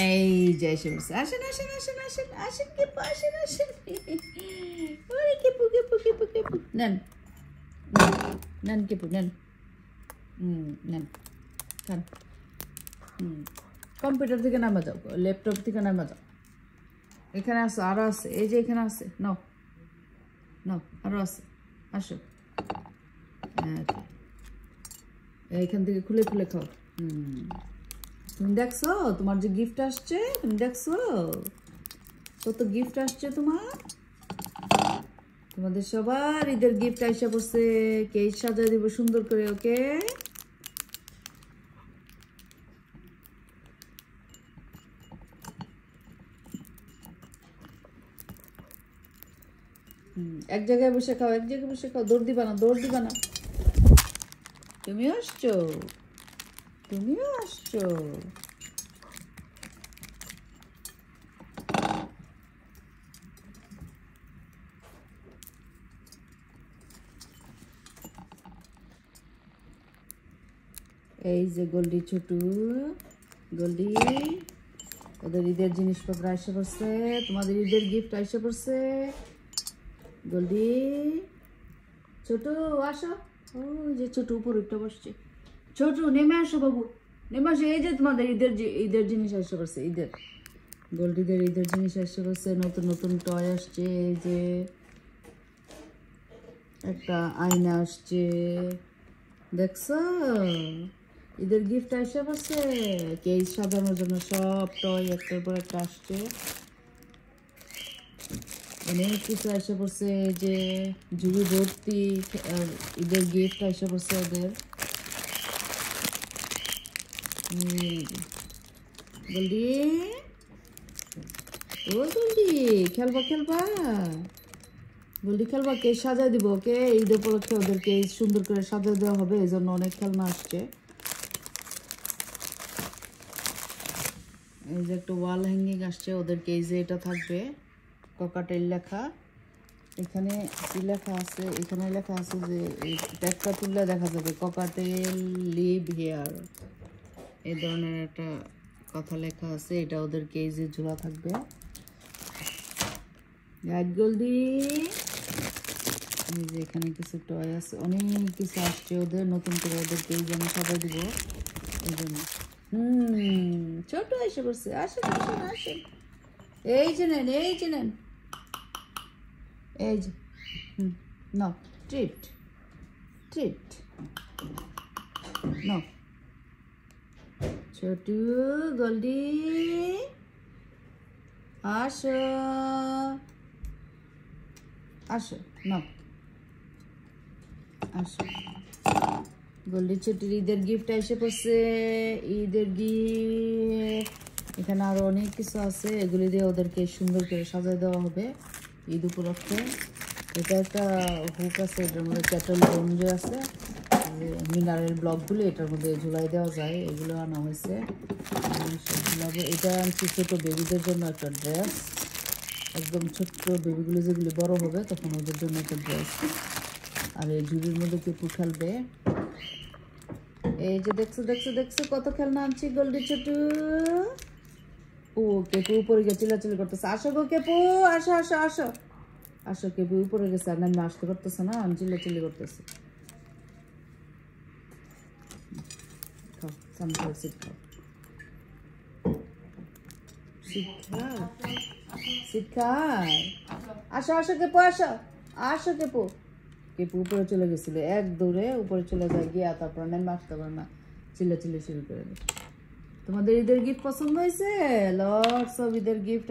এই যে এসে বসে আসেন আসেন আসেন আসেন আসেন কেপু আসেন আসেন ওরে কেপু কেপু কেপু কেপু নেন নেন কেপু নেন নেন খান কম্পিউটার থেকে নামা যাও ল্যাপটপ থেকে নামা যাও এখানে আসো আরো আছে এই যে এখানে আছে নাও নাও আরো আছে আসো এইখান থেকে খুলে খুলে খাও তুমি দেখছো তোমার যে গিফট আসছে তুমি দেখছো কত গিফট আসছে তোমাদের সবার ঈদের গিফট আইসা পড়ছে কেক সাজিয়ে দিব সুন্দর করে ওকে এক জায়গায় বসে খাও এক জায়গায় বসে খাও দৌড় দিবা না তুমিও আসছো এই যে গোল্ডি ছোটু গোল্ডি ওদের ঈদের জিনিসপত্র আইসা পড়ছে তোমাদের ঈদের গিফট আইসা পড়ছে গোল্ডি ছোটু আসো ওই যে ছোটু উপরে একটা বসছে ছোটু নেমে আসো বাবু নেমে আসো এই যে তোমাদের ঈদের জিনিস আসতে পারছে ঈদের গোল্ডিদের ঈদের জিনিস আসতে পারছে নতুন নতুন টয় আসছে এই যে একটা আয়না আসছে দেখছো ঈদের গিফট আসতে পারছে কেক সাজানোর জন্য সব টয় একটার পর একটা আসছে অনেক কিছু এসে পড়ছে যে ঝুড়ি ভর্তি ঈদের গিফট এসে পড়ছে ওদের গোল্ডি ও গোল্ডি খেলবা গোল্ডি খেলবা কে সাজাই দিব ওকে ঈদ উপলক্ষে ওদেরকে সুন্দর করে সাজিয়ে দেওয়া হবে এই জন্য অনেক খেলনা আসছে এই যে একটা ওয়াল হ্যাঙ্গিং আসছে ওদেরকে এই যে এটা থাকবে ককাটেল লেখা এখানে কি লেখা আছে এখানে লেখা আছে যে এই ব্যাগটা তুললে দেখা যাবে ককাটেল লিভ হিয়ার এই ধরনের একটা কথা লেখা আছে এটা ওদের কেজে ঝোলা থাকবে গোল্ডি এই যে এখানে কিছু টয় আছে অনেক কিছু আসছে ওদের নতুন করে ওদের কেজ আমি সাজাই দিব এই জন্য ছোট এসে বসে আসেন এই যে নেন এই যে নাও ট্রিট নাও ছোটু গোল্ডি আসো নাও আসো গোল্ডি ছোটুর ঈদের গিফট এসে পড়ছে ঈদের গিফট এখানে আরো অনেক কিছু আছে এগুলি দিয়ে ওদেরকে সুন্দর করে সাজিয়ে দেওয়া হবে ঈদ উপলক্ষে এটা একটা হুক আছে এটার মধ্যে ক্যাটল বন্ধ আছে মিনারেল ব্লকগুলো এটার মধ্যে ঝুলাই দেওয়া যায় এগুলো আনা হয়েছে এটা আনছি ছোটো বেবিদের জন্য একটা ড্রেস একদম ছোট্ট বেবিগুলো যেগুলি বড় হবে তখন ওদের জন্য একটা ড্রেস আর এই ঝুড়ির মধ্যে কেপু খেলবে এই যে দেখছো কত খেলনা আনছি গোল্ডি ছোটু ও কেপু উপরে গিয়ে চিল্লাচিল্লি করতেছে আসো গো কেপু আসো কেপু উপরে গেছে আর নামে আসতে করতেছে না আমি চিল্লাচিল্লি করতেছি খাও সামনে সিট খায় আসো কেপু উপরে চলে গেছিল এক দৌড়ে উপরে চলে যায় গিয়া তারপর নেমে আসতে পারে না চিল্লাচিল্লি শুরু করে দেয় তোমাদের ঈদের গিফট পছন্দ হয়েছে লর্ডস অফ ঈদের গিফট